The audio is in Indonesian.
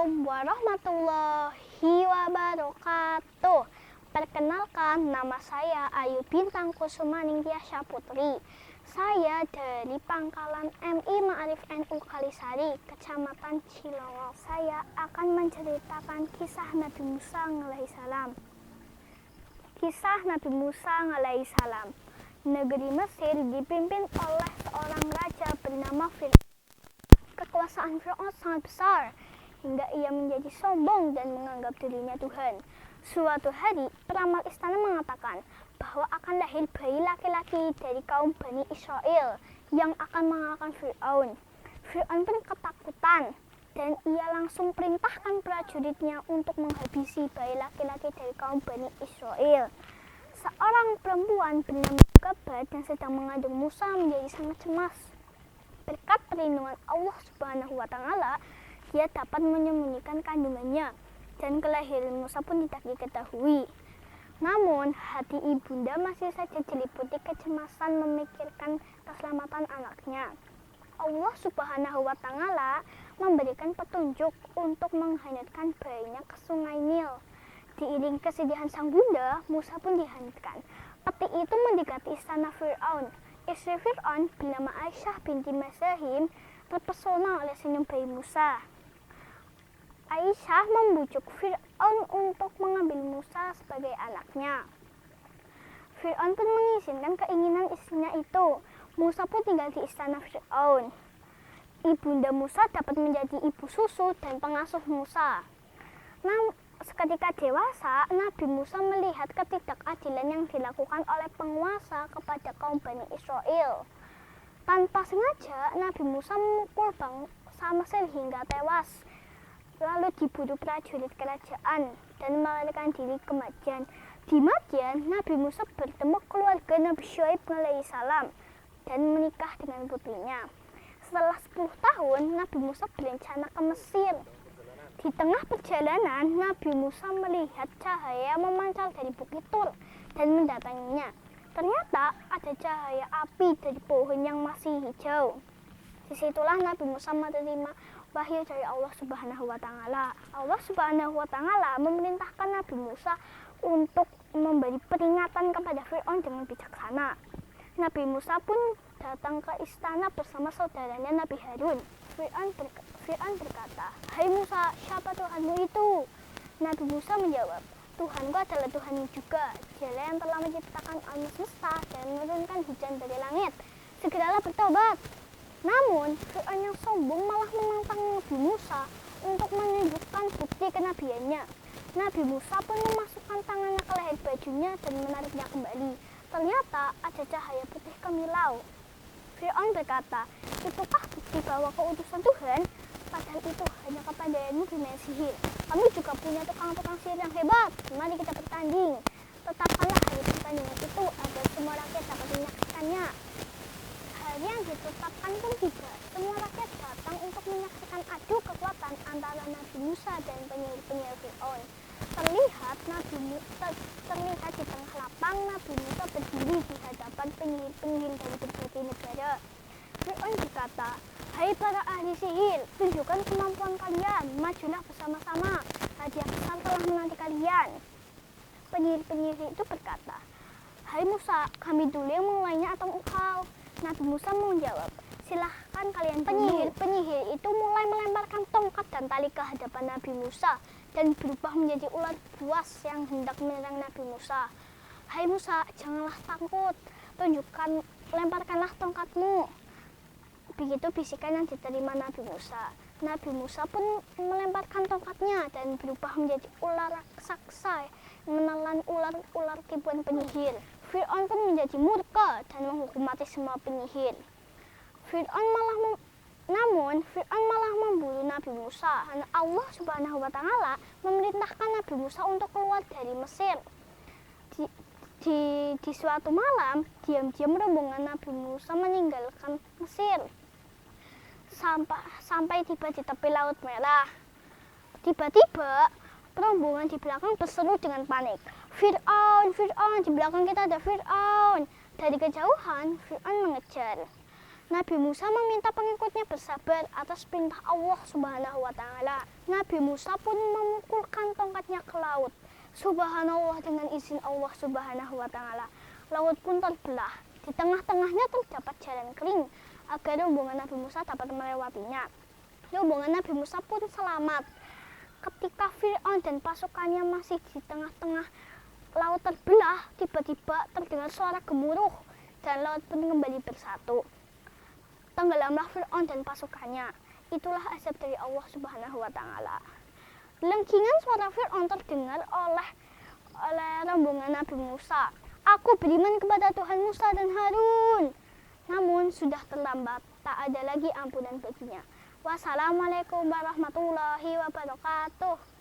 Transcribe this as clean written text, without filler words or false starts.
Assalamualaikum warahmatullahi wabarakatuh. Perkenalkan, nama saya Ayu Bintang Kusuma Ningtyasya Putri. Saya dari Pangkalan MI Ma'arif NU Kalisari, Kecamatan Cilongok. Saya akan menceritakan kisah Nabi Musa alaihissalam. Kisah Nabi Musa alaihissalam. Negeri Mesir dipimpin oleh seorang raja bernama Fir'aun. Kekuasaan Fir'aun sangat besar hingga ia menjadi sombong dan menganggap dirinya Tuhan. Suatu hari, peramal istana mengatakan bahwa akan lahir bayi laki-laki dari kaum Bani Israel yang akan mengalahkan Fir'aun. Fir'aun pun ketakutan dan ia langsung perintahkan prajuritnya untuk menghabisi bayi laki-laki dari kaum Bani Israel. Seorang perempuan bernama Jochebed yang sedang mengandung Musa menjadi sangat cemas. Berkat perlindungan Allah Subhanahu wa Ta'ala, dia dapat menyembunyikan kandungannya dan kelahiran Musa pun tidak diketahui. Namun, hati ibunda masih saja diliputi kecemasan memikirkan keselamatan anaknya. Allah Subhanahu wa Ta'ala memberikan petunjuk untuk menghanyutkan bayinya ke sungai Nil. Diiring kesedihan sang bunda, Musa pun dihanyutkan. Peti itu mendekati istana Fir'aun. Istri Fir'aun bernama Aisyah binti Mazahim terpesona oleh senyum bayi Musa. Aisyah membujuk Fir'aun untuk mengambil Musa sebagai anaknya. Fir'aun pun mengizinkan keinginan istrinya itu. Musa pun tinggal di istana Fir'aun. Ibunda Musa dapat menjadi ibu susu dan pengasuh Musa. Namun, seketika dewasa, Nabi Musa melihat ketidakadilan yang dilakukan oleh penguasa kepada kaum Bani Israel. Tanpa sengaja, Nabi Musa memukul bangsa Mesir hingga tewas, lalu diburu prajurit kerajaan dan melarikan diri ke Madyan. Di Madyan, Nabi Musa bertemu keluarga Nabi Syuaib alaihissalam dan menikah dengan putrinya. Setelah 10 tahun, Nabi Musa berencana ke Mesir. Di tengah perjalanan, Nabi Musa melihat cahaya memancar dari Bukit Tur dan mendatanginya. Ternyata ada cahaya api dari pohon yang masih hijau. Disitulah Nabi Musa menerima wahyu dari Allah Subhanahu wa Ta'ala. Allah Subhanahu wa Ta'ala memerintahkan Nabi Musa untuk memberi peringatan kepada Fir'aun dengan bijaksana. Nabi Musa pun datang ke istana bersama saudaranya Nabi Harun. Fir'aun berkata, "Hai Musa, siapa Tuhanmu itu?" Nabi Musa menjawab, "Tuhanku adalah Tuhanmu juga. Dialah yang telah menciptakan alam semesta dan menurunkan hujan dari langit. Segeralah bertobat." Namun, Fir'aun yang sombong malah menantang Nabi Musa untuk menunjukkan bukti kenabiannya. Nabi Musa pun memasukkan tangannya ke leher bajunya dan menariknya kembali. Ternyata ada cahaya putih kemilau. Fir'aun berkata, "Itukah bukti bahwa keutusan Tuhan? Padahal itu hanya kepandaianmu bermain sihir. Kami juga punya tukang-tukang sihir yang hebat. Mari kita bertanding. Tetapkanlah hari pertandingan itu agar semua rakyat dapat menyaksikannya." Hari yang ditetapkan pun tiba. Semua rakyat datang untuk menyaksikan adu kekuatan antara Nabi Musa dan penyihir-penyihir Fir'aun. Terlihat di tengah lapang, Nabi Musa berdiri di hadapan penyihir-penyihir dari berbagai negara. Fir'aun berkata, "Hai para ahli sihir, tunjukkan kemampuan kalian. Majulah bersama-sama. Hadiah besar telah menanti kalian." Penyihir-penyihir itu berkata, "Hai Musa, kami dulu yang memulainya atau engkau?" Nabi Musa menjawab, "Silahkan kalian." Penyihir-penyihir itu mulai melemparkan tongkat dan tali ke hadapan Nabi Musa dan berubah menjadi ular buas yang hendak menyerang Nabi Musa. "Hai Musa, janganlah takut. Lemparkanlah tongkatmu." Begitu bisikan yang diterima Nabi Musa. Nabi Musa pun melemparkan tongkatnya dan berubah menjadi ular raksasa menelan ular-ular ribuan penyihir. Fir'aun pun menjadi murka dan menghukum mati semua penyihir. Namun Fir'aun malah memburu Nabi Musa. Allah Subhanahu wa Ta'ala memerintahkan Nabi Musa untuk keluar dari Mesir. Di suatu malam, diam-diam rombongan Nabi Musa meninggalkan Mesir sampai tiba di tepi Laut Merah. Tiba-tiba rombongan di belakang berseru dengan panik, "Fir'aun, Fir'aun, di belakang kita ada Fir'aun." Dari kejauhan, Fir'aun mengejar. Nabi Musa meminta pengikutnya bersabar atas perintah Allah Subhanahu wa Ta'ala. Nabi Musa pun memukulkan tongkatnya ke laut. Subhanallah, dengan izin Allah Subhanahu wa Ta'ala, laut pun terbelah. Di tengah-tengahnya terdapat jalan kering agar rombongan Nabi Musa dapat melewatinya. Rombongan Nabi Musa pun selamat. Ketika Fir'aun dan pasukannya masih di tengah-tengah laut terbelah, tiba-tiba terdengar suara gemuruh dan laut pun kembali bersatu. Tenggelamlah Fir'aun dan pasukannya. Itulah azab dari Allah Subhanahu wa Ta'ala. Lengkingan suara Fir'aun terdengar oleh rombongan Nabi Musa. Aku beriman kepada Tuhan Musa dan Harun. Namun sudah terlambat, tak ada lagi ampunan baginya. Wassalamualaikum warahmatullahi wabarakatuh.